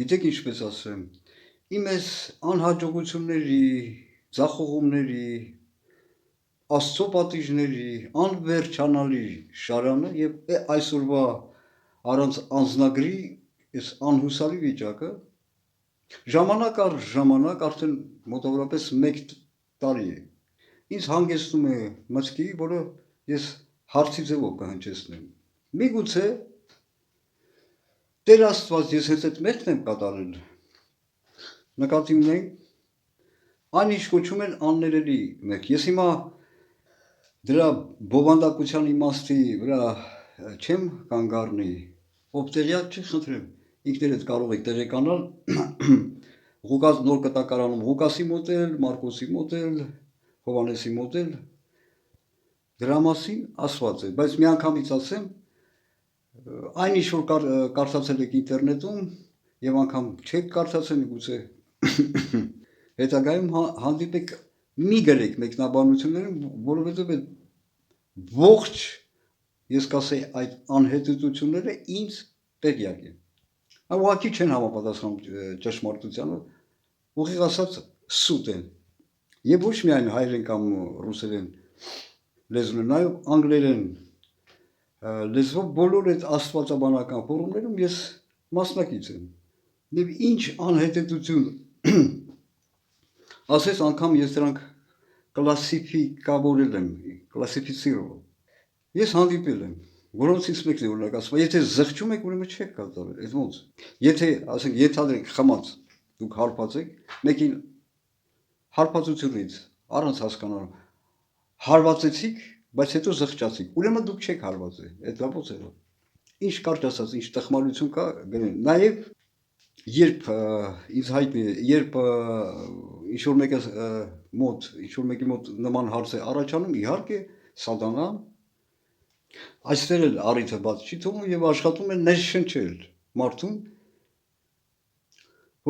Գիտեք ինչպես ասեմ, իմ այս անհաջողությունների, ձախողումների, Աստծո պատիժների անվերջանալի շարանը եւ այսօրվա առանց անձնագրի այս անհուսալի վիճակը ժամանակ առ ժամանակ արդեն մոտավորապես 1 տարի է ինձ հանգեցնում է մտքի, որը ես հարցի ձևով կհնչեցնեմ։ Միգուցե Տեր Աստված ես հենց այդ մեղքն եմ կատարել։ Նկատի ունենք այն ինչ կոչում են աններելի մեղք։ Ես հիմա դրա բովանդակության իմաստի վրա չեմ կանգ առնի, ով տեղյակ չի, խնդրեմ, ինքներդ կարող եք տեղեկանալ Ղուկաս նոր կտակարանում Ղուկասի մոտ էլ, Մարկոսի մոտ էլ, Հովհաննեսի մոտ էլ դրա մասին ասված է, բայց միանգամից ասեմ, այն ինչ որ կարդացել եք ինտերնետում եւ անգամ չեք կարդացել, միգուցե հետագայում հանդիպեք մի գրեք մեկնաբանություններում, որովհետեւ այդ ողջ ես կասեի այդ անհետեցությունները ինձ տեղյակ են։ Ուղղակի չեն համապատասխանում ճշմարտությանը, ուղիղ ասած սուտ են։ Եվ ոչ միայն հայերեն կամ ռուսերեն լեզուն, նաեւ անգլերեն լեզվով բոլոր այդ աստվածաբանական ֆորումներում ես մասնակից եմ։ Եվ ինչ անհետեցություն ասես անգամ ես դրանք կլասիֆիկավորել եմ, կլասիֆիցիրել։ Ես հանդիպել եմ, որոնցից մեկն է օրինակ ասում, եթե զղջում եք, ուրեմն չեք կատարել, այդ ոնց։ Եթե ասենք ենթադրենք խմած, դուք հարբած եք, մեկին հարբածությունից առանց հասկանալու հարվածեցիք, բայց հետո զղջացիք, ուրեմն դուք չեք հարվածել, այդ ոնց է։ Ինչ կարճ ասած, ինչ տխմարություն կա, գրեն։ Նաև երբ ինձ հայտնի է, երբ ինչ-որ մեկի մոտ նման հարց է առաջանում, իհարկե սատանան այստեղ էլ առիթը բաց չի թողնում եւ աշխատում է ներշնչել մարդուն,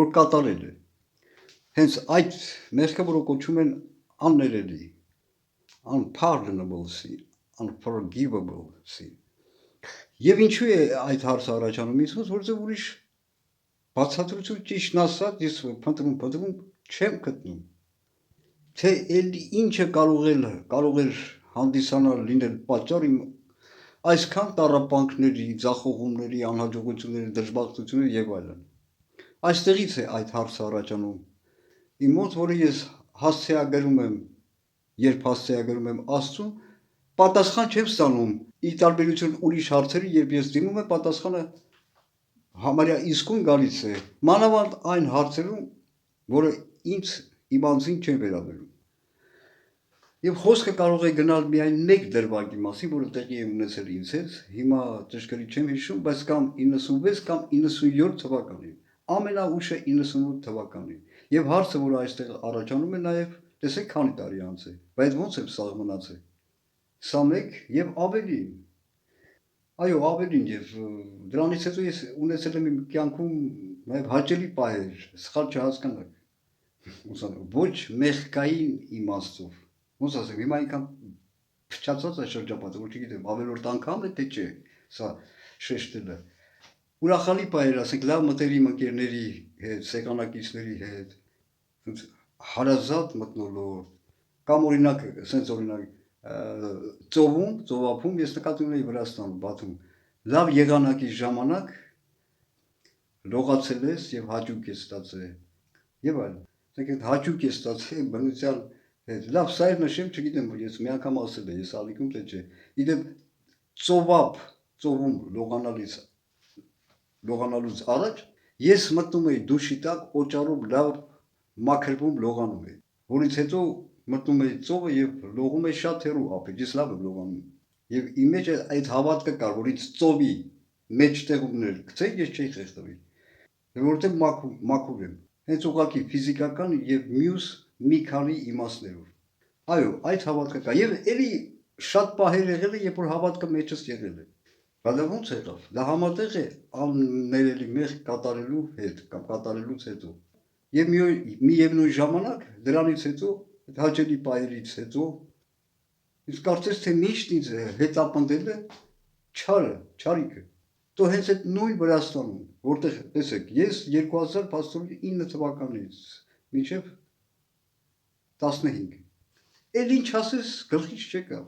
որ կատարել է։ Հենց այդ մեղքը, որը կոչում են աններելի, unpardonable sin, unforgivable sin։ Եվ ինչու է այդ հարցը առաջանում ինձ մոտ, որովհետեւ ուրիշ բացատրություն ճիշտն ասած ես փնտրում չեմ գտնում, թե ինչը կարող էր հանդիսանալ լինել պատճառ իմ այսքան տառապանքների, ձախողումների, անհաջողությունների, դժբախտությունների եւ այլն։ Այստեղից է այդ հարցը առաջանում իմ մոտ, որը ես հասցեագրում եմ, երբ հասցեագրում եմ Աստծուն, պատասխան չեմ ստանում ի տարբերություն ուրիշ հարցերի, երբ ես դիմում եմ, պատասխանը համարյա իսկույն գալիս է, մանավանդ այն հարցերում, որը ինձ իմ անձին չեն վերաբերում։ Եվ խոսքը կարող է գնալ միայն մեկ դրվագի մասին, որը տեղի է ունեցել ինձ հետ, հիմա ճշգրիտ չեմ հիշում, բայց կամ 96 կամ 97 թվականին, ամենաուշը 98 թվականին։ Եվ հարցը, որը այստեղ առաջանում է, նաև տեսեք քանի տարի անց է, բայց ոնց է սա մնացել։ 21 եւ ավելին։ Այո, ավելին եւ դրանից հետո ես ունեցել եմ իմ կյանքում նաև հաճելի պահեր, սխալ չհասկանաք։ Ոչ մեղքային իմաստով։ Ոնց ասեմ, հիմա այնքան փչացած է շրջապատը, որ չգիտեմ, ավելորդ անգամ է թե չէ, սա շեշտելը։ Ուրախալի պահեր, ասենք, լավ մտերիմ ընկերների հետ, սեղանակիցների հետ, հարազատ մթնոլորտ, կամ օրինակ, ասենց օրինակ ծովափում ես նկատի ունեի Վրաստանում, Բաթում, լավ եղանակի ժամանակ լողացել ես եւ հաճույք ես ստացել եւ այլն։ Այսինքն հաճույք ես ստացել բնության հետ։ Լավ, սա էր նշեմ, չգիտեմ, ես մի անգամ ասել եմ, ես ալիքում թե չէ։ Իդեպ ծովում լողանալուց առաջ ես մտնում էի դուշի տակ օճառով լավ մաքրվում լողանում էի, որից հետո մտնում էի ծովը եւ լողում էի շատ հեռու ափից, ես լավ եմ լողանում։ Եվ իմ մեջ այդ հավատքը կար, որ ինձ ծովի մեջտեղումներ գցեի, ես չէի խեղդվի։ Որովհետեւ մաքուր եմ։ Հենց ուղղակի ֆիզիկական եւ մյուս մի քանի իմաստներով։ Այո, այդ հավատքը կա։ Եվ էլի շատ պահեր եղել է, երբ որ հավատքը մեջս եղել է։ Բայց դա ոնց եղավ։ Դա համատեղ է աններելի մեղք կատարելու հետ կամ կատարելուց հետո։ Եվ միևնույն ժամանակ դրանից հետո, այդ հաճելի պահերից հետո, ես կարծես թե միշտ ինձ հետապնդել է չարիքը։ Դու հենց այդ նույն Վրաստանում, որտեղ տեսեք, ես 2019 թվականից մինչև 15 էլ ինչ ասես գլխից չեկավ։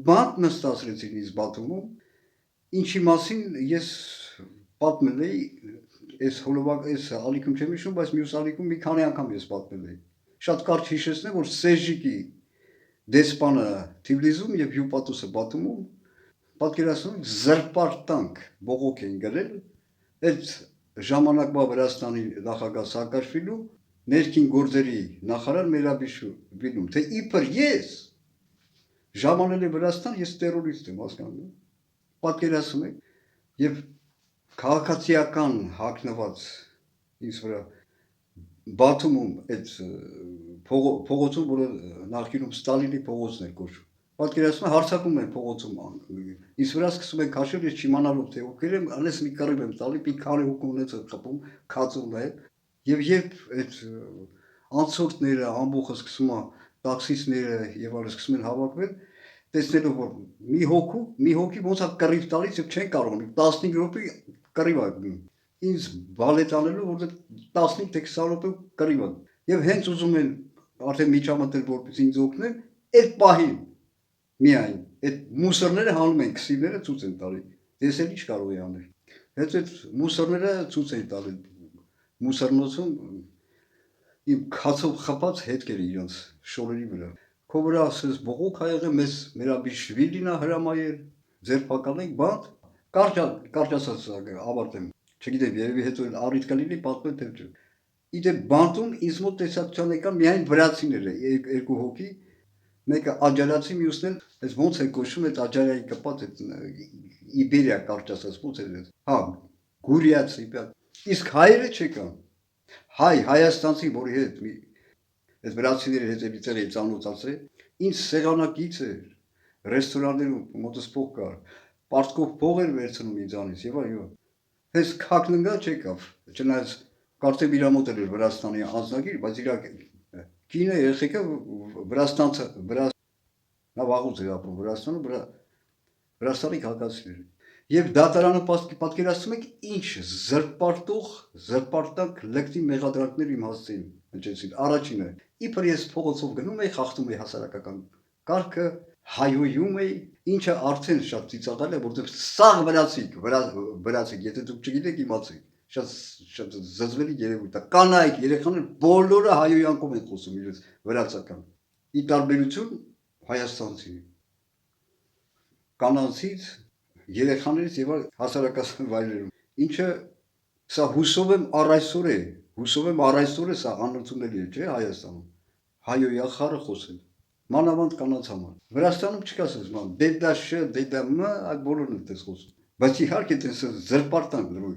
Բանտ նստացրեցին ինձ Բաթումում, ինչի մասին ես պատմել էի, այս ալիքում չեմ հիշում, բայց մյուս ալիքում մի քանի անգամ ես պատմել էի։ Շատ կարճ հիշեցնեմ, որ Սերժիկի դեսպանը Թիֆլիսում եւ Հյուպատոսը Բաթումում պատկերացնում զրպարտանք բողոք էին գրել այդ ժամանակվա Վրաստանի նախագահ Սաակաշվիլու ներքին գործերի նախարար Մերաբիշվիլուն, թե իբր ես ժամանել եմ Վրաստան, ես տերորիստ եմ, հասկանում եք, պատկերացնում եք, եւ քաղաքացիական հագնված ինձ վրա Բաթումում այդ փողոցում, որը նախկինում Ստալինի փողոցն էր կոչվում, պատկերացնում եք, հարձակում են փողոցում, ինձ վրա սկսում են քաշել, ես չիմանալով թե ովքեր եմ, անես մի կռիվ եմ տալի, մի քանի հոգու ունեց խփում, քածում է, եւ երբ այդ անցորդները ամբողջը սկսում է տաքսիստները եւ այլն սկսում են հավաքվել, տեսնելով որ մի հոգի ոնց է կռիվ տալիս եւ չեն կարող 15 րոպե կռիվ է գնում ինձ բալետանելու որ 15 թե 20 րոպե կռիվ է եւ հենց ուզում են արդեն միջամտել որպես ինձ օգնեն այդ պահին միայն այդ մուսորները հանում են քսիվները ցույց են տալի ես էլ ինչ կարող եմ անել հետ այդ մուսորները ցույց են տալի մուսորնոցում իմ քացով խփած հետքերը իրենց շորերի վրա քո վրա ասես բողոք ա եղել մեզ Մերաբիշվիլին է հրամայել ձերբակալենք բանտ կարճ ասած ավարտեմ չգիտեմ երևի հետո առիթ կլինի պատմել թե չէ իդե բանտում ինձ մոտ տեսակցության եկան միայն վրացիները երկու հոգի մեկը աջարացի մյուսն էլ այս ոնց է կոչվում այդ աջարայի կպած այդ Իբերիա կարճ ասած ոնց է հա գուրիացի իսկ հայերը չեկան հայաստանցի որի հետ այդ վրացիների հետևից էի ծանոթացել ինձ սեղանակից էր ռեստորաններում մոտս փող կար պարտքով փող էր վերցնում ինձանից եւ այո հես քակննգա չեկավ չնայած կարծեմ իր մոտ էր Վրաստանի անձնագիր բայց իր կինը երեխեքը Վրաստանցը նա վաղուց էր ապրում Վրաստանում Վրաստանի քաղաքացիներ եւ դատարանը պատկերացնում եք ինչ զրպարտանք լեկտի մեղադրանքներ իմ հասցեին հնչեցին առաջինը իբր ես փողոցով գնում էի խախտում էի հասարակական կարգը հայոյում էի ինչը արդեն շատ ծիծաղալ է որովհետեւ սաղ վրացիք եթե դուք չգիտեք իմացեք շատ զզվելի երևույթ է կանայք երեխաներ բոլորը հայոյանքով են խոսում իրենց վրացական ի տարբերություն հայաստանցի կանանցից երեխաներից եւ հասարակական վայրերում ինչը սա հուսով եմ առայսօր է սա անընդունելի է չէ Հայաստանում հայոյա խառը խոսել մանավանդ կանանց համար Վրաստանում չկասես ման դեդա մ այդ բոլորն են դες խոսում բայց իհարկե դες զրպարտանք դրույ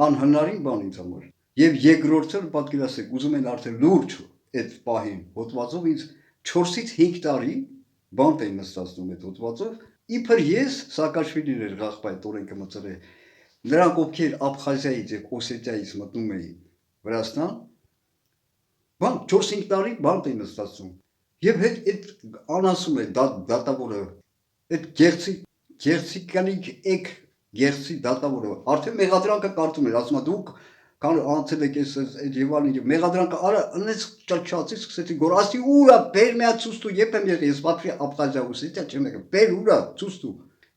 անհնարին բան ինձ համար եւ երկրորդը պատկերացեք ուզում են արդեն լուրջ այդ պահին հոտվածով ինձ 4-ից 5 տարի բանտ էին նստածնում այդ հոտվածով իբր ես Սաակաշվիլին էր ղախպայ օրենքը մծրել նրանք ովքեր Աբխազիայից եւ Օսետիայից մտնում էին Վրաստան բան 4-5 տարի բանտ էին նստածում եւ հետ այդ անասում է դատավորը այդ գեղցիկանիկ էկ գեղցի դատավորը արդեն մեղադրանքը կարդում էր ասում է դուք կան անցել եք այդ Եվանին մեղադրանքը արա անես ճաճացի սկսեցի գոր ասի ուրա բեր մի հատ ցուստու եպեմ ես պատվի Աբխազիա Օսետիա չեմ եկել բեր ուրա ցուստու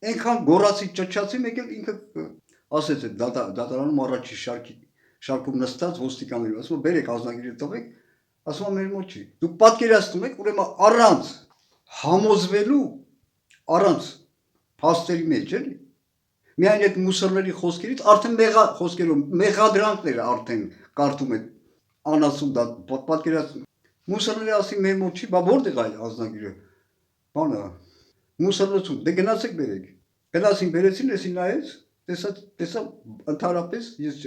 այնքան գորացի ճաճացի մեկ էլ ինքը ասեց այդ դատարանում առաջի շարքում նստած ոստիկանները ասում բերեք ազնագիրը տվեք ասում մեր մոտ չի դուք պատկերացնում եք ուրեմն առանց համոզվելու առանց փաստերի մեջ էլի միայն այդ մուսորների խոսքերից արդեն խոսքերով մեղադրանքները արդեն կարդում են անասում դա պատկերացնում մուսորները ասի մեր մոտ չի բա որտեղ այ ազնագիրը բանը մուսորնոցում դե գնացեք բերեք գնացին բերեցին էսի նայեց տեսա ընդհանրապես ես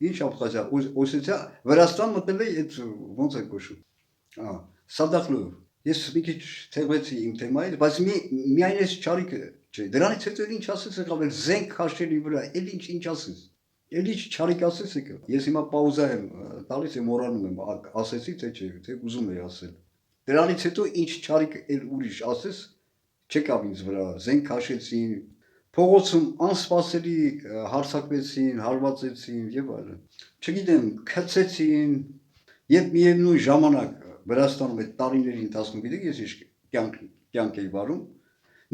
ինչ Աբխազիա Օսետիա Վրաստան մտնել էի այդ ոնց է կոչվում Սադախլով ես մի քիչ թեվեցի իմ թեմայից բայց միայն այս չարիքը չէ դրանից հետո ինչ ասես եղավ էլ զենք քաշելի վրա էլ ինչ ասես էլ ինչ չարիք ասես եկա ես հիմա պաուզա եմ տալիս եմ մոռանում եմ ասեցի թե չէ թե ուզում էի ասել դրանից հետո ինչ չարիք էլ ուրիշ ասես չեկավ ինձ վրա զենք քաշեցին Փողոցում անսպասելի հարցակվեցին, հարվածեցին եւ այլն։ Չգիտեմ, քցեցին եւ միևնույն ժամանակ Վրաստանում այդ տարիների ընթացքում գիտեք ես ինչ կյանք էի վարում։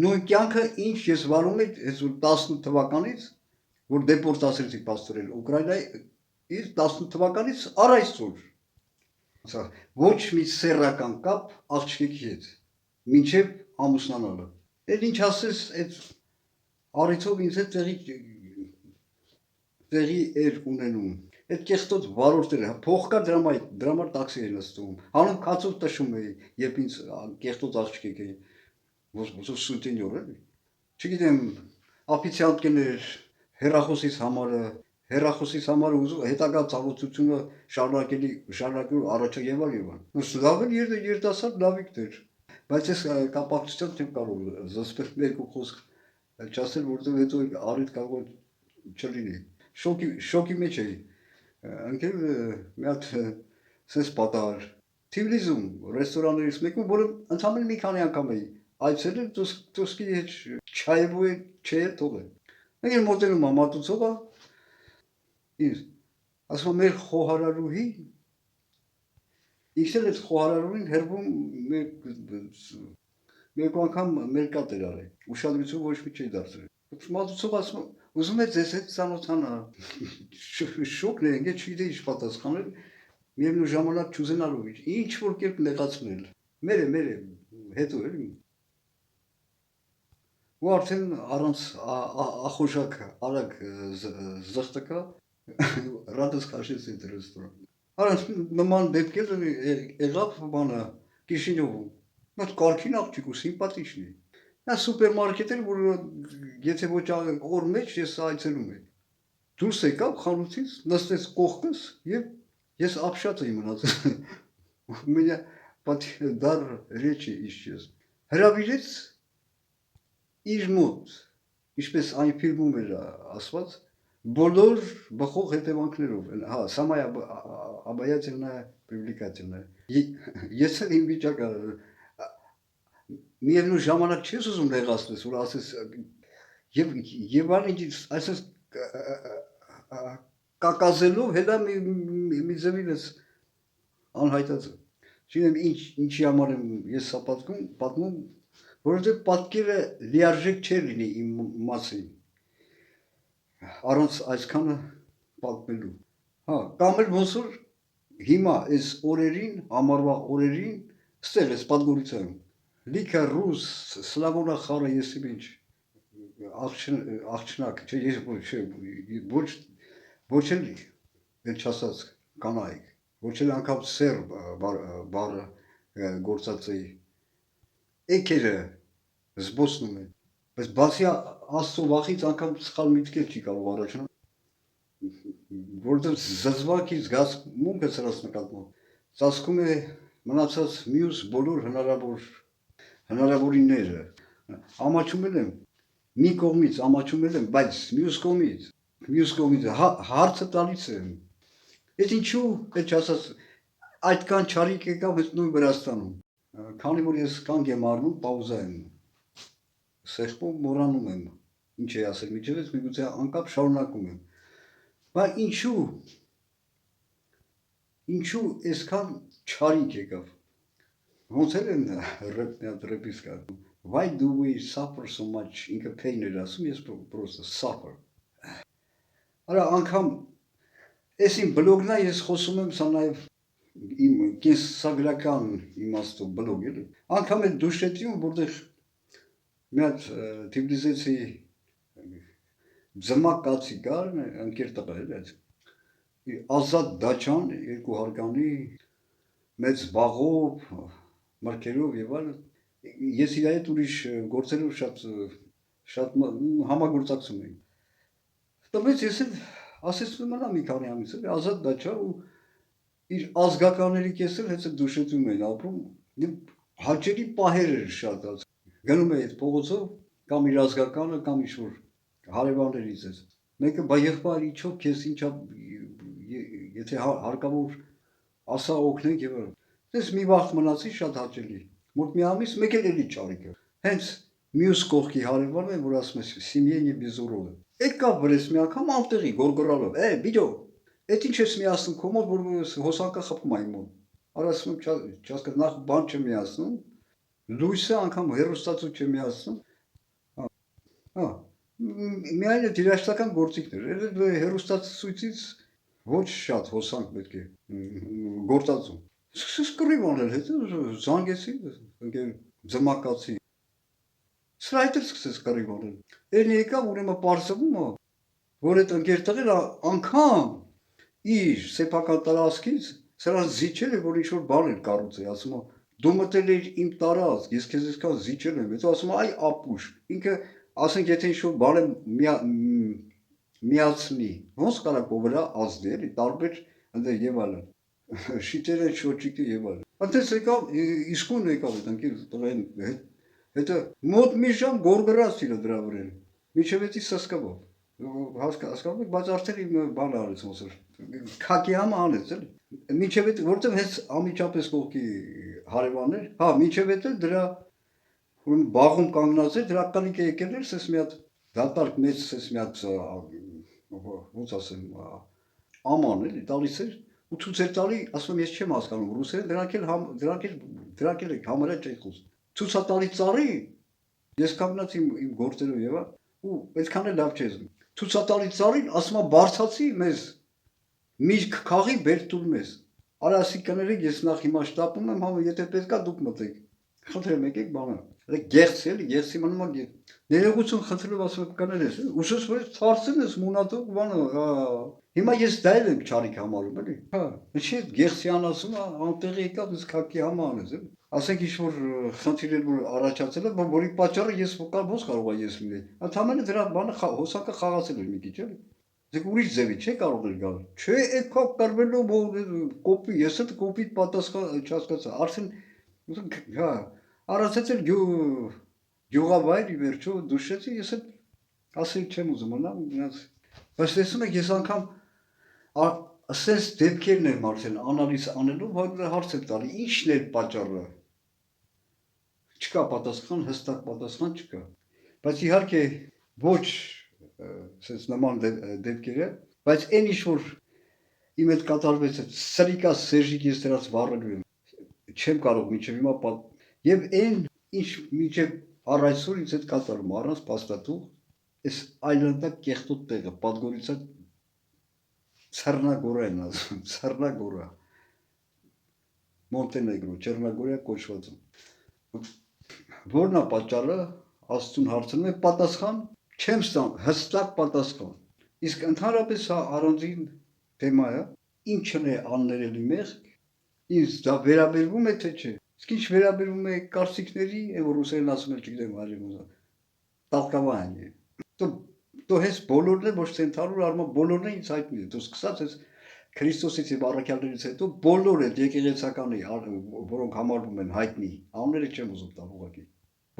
Նույն կյանքը ինչ ես վարում եմ այս 18 թվականից, որ դեպորտացրեցի պաստորել Ուկրաինայի, իսկ 18 թվականից առ այսօր։ Ոչ մի սեռական կապ աղջիկի հետ, մինչև ամուսնանալը։ Այդ ինչ ասես, այդ առիթով ինձ հետ տեղի էր ունենում։ Այդ կեղտոտ վարորդները, փող կա դրա համար տաքսի էր նստում։ Հանուն քացով տշում էի, երբ ինձ կեղտոտ աղջիկ էի, ոսո սուտենյոր էլի։ Չգիտեմ, աֆիցիանտներ, հեռախոսից համար ուզում հետագա ծառայությունը շարունակելու առաջա եւ այլն։ Լավ էր երիտասարդ լավիկներ, բայց ես կապակցությամբ չեմ կարող զսպել երկու խոսք չասել, որովհետեւ հետո առիթ կարող չլինի։ Շոկի մեջ էի։ Ընկել մի հատ սենց պատահար Թիֆլիսում ռեստորաններից մեկում, որը ընդհանրապես մի քանի անգամ էի այցելել, դուսկի հետ չայվու է չէ թողել։ Մենք մոտենում մատուցողը ինձ ասում մեր խոհարարուհի ինքն էլ այդ խոհարարուհին հերվում մեկ անգամ մերկատ էր արել։ Ուշադրություն ոչ մի չի դարձրել։ Մատուցողը ասում ուզում է ձեզ հետ ծանոթանալ։ Շոկն է, ինքը չգիտեի ինչ պատասխանել, միևնույն ժամանակ չուզենալու ինչ որ կերպ նեղացնել։ Մեր հետո էլի։ Ու արդեն առանց ախոշակ արագ զղտկա ռադս քաշեց այդ ռեստորան։ Առանց նման դեպքեր եղավ բանը Կիշինյովում։ Բայց կարքին աղջիկ ու սիմպաթիչն է։ Նա սուպերմարկետ էր, որ եթե ոչ օր մեջ ես այցելում եմ։ Դուրս եկավ խանութից, նստեց կողքս եւ ես ապշած էի մնացել։ У меня дар речи исчез։ Հրավիրեց իր մոտ, ինչպես այն ֆիլմում էր ասված, բոլոր բխող հետևանքներով։ Հա, самая обаятельная, привлекательная։ Ես էլ իմ վիճակը միևնույն ժամանակ չես ուզում նեղացնես, որ ասես եւ այն այսպես կակազելով հետո մի ձևին ես անհայտած։ Չգիտեմ ինչի համար եմ ես սա պատմում, որովհետեւ պատկերը լիարժեք չէր լինի իմ մասին։ Առանց այսքանը պատմելու։ Հա, կամ էլ ոնց որ հիմա այս օրերին, ամառվա օրերին, ստեղ էս Պատգորիցայում լիքը ռուս, սլավոնա խառը եսի ինչ աղջնակ, չէ, ես ոչ էլ էլ չասած կանայք, ոչ էլ անգամ սերբ բառը գործած էի, էքերը զբոսնում են, բայց բացի աստծո վախից անգամ սխալ միտքեր չի կարող առաջանալ, որովհետև զզվակի զգացմունքը սրած նկատմամբ ծածկում է մնացած մյուս բոլոր հնարավորինները, ամաչում եմ, մի կողմից ամաչում եմ, բայց մյուս կողմից հարցը տալիս եմ, այդ ինչու, այդ չասած, այդքան չարիք եկավ հետ նույն Վրաստանում, քանի որ ես կանգ եմ առնում, պաուզա եմ, սեղմում, մոռանում եմ, ինչ է ասել, միջև ես միգուցե անկապ շարունակում եմ, բայց ինչու այսքան չարիք եկավ, ոնց էլ են ռեպիս կա, why do we suffer so much, ինքը pain էր ասում, ես просто suffer, արա անգամ, ես իմ բլոգնա ես խոսում եմ սա նաև իմ կենսագրական իմաստով բլոգ էլի, անգամ այդ դուշետիում, որտեղ մի հատ թիվլիզեցի ձմակ կացի կար, ընկեր տղա էլ այդ, Ազատ Դաչան, երկու հարկանի, մեծ բաղով, մրգերով եւ այլն, ես իր հետ ուրիշ գործերով շատ համագործակցում էի։ Տվեց ես էլ ասեց մնա մի քանի ամիս էլ Ազատ Դաչա ու իր ազգականների կեսել հենց այդ դուշետում էին ապրում եւ հաճելի պահեր էր շատ գնում էի այդ փողոցով կամ իր ազգականը կամ ինչ-որ հարևաններից էս մեկը բա եղբայր իջով քեզ ինչա եթե հարկավոր ասա օգնենք եւ այլն։ Դες մի վաղ մնացի շատ հաճելի։ Մոտ մի ամիս մեկ էլ էլի ճարիքը։ Հենց Մյուս կողքի հարևանը, որ ասում է Սիմեյնի Բիզուրովը։ Եկա վրես մի անգամ անտեղի գորգորալով, բիջո, այդ ինչ ես միացնում քո մոտ, որ հոսանքը խփում այն մոտ։ Արասում չասկա նախ բան չեմ միացնում, լույսը անգամ հերոստացու չեմ միացնում։ Հա, միայն այդ երաշտական գործիքներ, այդ հերոստացույցից ոչ շատ հոսանք պետք է գործածում։ Սկսես կռիվ անել, հետո զանգեցի, ընկեր ձմակացի։ Սրա հետ էլ սկսեց կռիվ անել։ Էն եկավ ուրեմն պարզվում է, որ այդ ընկեր տղեն անգամ իր սեփական տարածքից սրան զիջել է, որ ինչ-որ բան էր կառուցել, ասում է դու մտել ես իմ տարածք, ես քեզ այսքան զիջել եմ, հետո ասում է այ ապուշ, ինքը ասենք եթե ինչ-որ բան է միացնի, ոնց կարա քո վրա ազդի, էլի, տարբեր ընդ եւ այլն։ Շիտերը շոճիկը եւ այլն։ Այդպես եկավ, իսկույն եկավ այդ ընկեր տղեն հետո մոտ մի ժամ գորգրած իրը դրա վրա։ Միջև էտի սսկվով։ Հասկանում եք, բայց արդեն իմ բանը արեց ոնց որ քակի համ անեց էլի։ Միջև էտ որտեվ հենց ամիջապես կողքի հարևաններ, հա, միջև էտ դրա բաղում կանգնած էր, դրա կանիկը եկել էր, սես մի հատ դատարկ մեծ սես մի հատ ոնց ասեմ, աման էլի տալիս էր ու ցույց էր տալի, ասում ես չեմ հասկանում ռուսերեն, դրանք էլ համարյա չէի խոսում։ Ցուցատալի ծառի, ես կանգնած իմ գործերով եւ ու այդքան էլ լավ չես։ Ցուցատալի ծառին ասում է բարձացի մեզ միրգ քաղի բերտուր մեզ։ Արասի կներեք, ես նախ հիմա շտապում եմ, համը եթե պետքա դուք մտեք։ Խնդրեմ եկեք բանը։ Գեղցի էլի, գեղցի մնում է ներողություն խնդրելով ասում եք կներես, ուշս որ ցարցին ես մունատող բանը, հիմա ես դա էլ եմ չարիք համարում էլի։ Հա, ինչի՞ գեղցյան ասում է, անտեղի եկավ ես քակի համանես էլի։ Ասենք ինչ որ խնդիրներ որ առաջացել է, որի պատճառը ես ոնց կարող եմ ես լինել։ Ընդհանրապես դրա բանը հոսակը խաղացել էր մի քիչ էլի։ Դեք ուրիշ ձևի չէ կարող էր գալ։ Չէ, եկա կրվելով կոպի, ես էլ կոպիտ պատասխան չհասկացա։ Արդեն հա, արածեց էլ գյուղավայրի վերջո դուշեցի, ես էլ ասել չեմ ուզում մնամ գնաց։ Բայց տեսնում եք, ես անգամ ասես դեպքերն եմ արդեն անալիզ անելով, հարց եմ տալի, ի՞նչն էր պատճառը։ Չկա պատասխան, հստակ պատասխան չկա։ Բայց իհարկե ոչ sense նման դեպքերը, բայց այն ինչ որ իմ հետ կատարվեց այդ սրիկա Սերժիկ ես դրանց վառելու եմ։ Չեմ կարող մինչև հիմա եւ այն ինչ մինչև առ այսօր ինձ հետ կատարում առանց փաստաթուղթ, այս այլանդակ կեղտոտ տեղը, Պատգորիցա Ցեռնագորա են ասում, Ցեռնագորա։ Մոնտենեգրո, Չեռնագորիա կոչված։ Որն է պատճառը, Աստծուն հարցնում եմ, պատասխան չեմ ստանում, հստակ պատասխան։ Իսկ ընդհանրապես հա առանձին թեմա է, ինչն է աններելի մեղք, ինձ դա վերաբերվում է թե չէ։ Իսկ ինչ վերաբերվում է կարծիքների, որ ռուսերեն ասում են, չգիտեմ, այլն տալկավան է։ Դու հենց բոլորն է ոչ թե ընդհանուր առմամբ բոլորն է ինձ հայտնի է։ Դու սկսած ես Քրիստոսից եւ առաքյալներից հետո բոլոր այդ եկեղեցականի, որոնք համարվում են հայտնի, անունները չեմ ուզում տալ ուղղակի,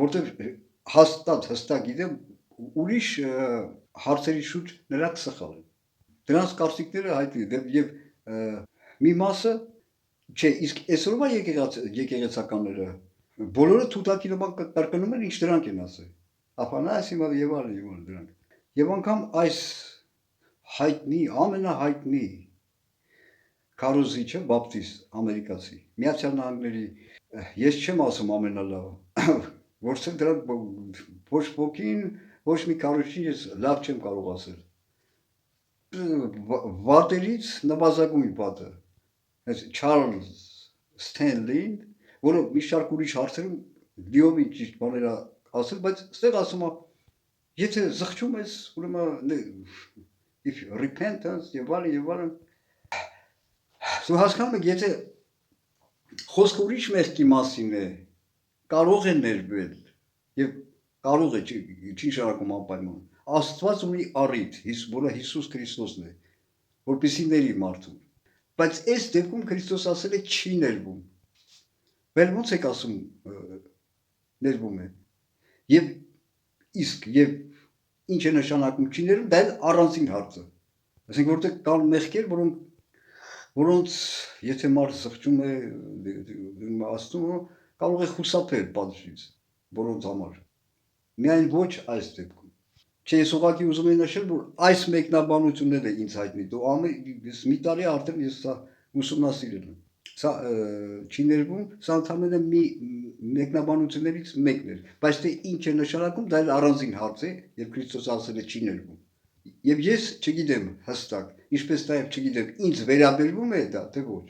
որտեղ հստակ գիտեմ ուրիշ հարցերի շուրջ նրանք սխալ են։ Դրանց կարծիքները հայտնի են եւ մի մասը չէ, իսկ այսօրվա եկեղեցականները բոլորը թութակի նման կրկնում են, ինչ դրանք են ասել։ Ափանասիվը եւ այլն դրանք։ Եվ անգամ այս հայտնի, ամենահայտնի քարոզիչը բապտիստ ամերիկացի Միացյալ Նահանգների ես չեմ ասում ամենալավը որտեղ դրանք ոչ ոքին ոչ մի քարոզիչ ես լավ չեմ կարող ասել վատերից նվազագույն վատը այս Չարլզ Սթենլին որը մի շարք ուրիշ հարցերում լիովին ճիշտ բաներ ասել բայց այստեղ ասում է եթե զղջում ես ուրեմն if repentance եւ այլն Սու հասկանում եք, եթե խոսքը ուրիշ մեղքի մասին է, կարող է ներվել եւ կարող է չի շարակում անպայման։ Աստված ունի առիթ, որը Հիսուս Քրիստոսն է, որպեսզի ների մարդուն։ Բայց այս դեպքում Քրիստոս ասել է չի ներվում։ Վել ոնց եք ասում ներվում է։ Եվ իսկ եւ ինչ է նշանակում չի ներվում, դա էլ առանձին հարց է։ Այսինքն որտեղ կան մեղքեր, որոնց եթե մարդ զղջում է Աստծուն կարող է խուսափել պատժից, որոնց համար Միայն ոչ այս դեպքում։ Չէ, ես ուղղակի ուզում եմ նշել, որ այս մեկնաբանությունները ինձ հայտնի դու մի տարի արդեն ես սա ուսումնասիրել եմ։ Սա չի ներվում, սա ընդհանրապես մի մեկնաբանություններից մեկն էր, բայց թե ինչ է նշանակում, դա էլ առանձին հարց է, եւ Քրիստոս ասել է չի ներվում։ Եվ ես չգիտեմ հստակ, ինչպես նաև չգիտեմ, ինձ վերաբերվում է դա, թե ոչ։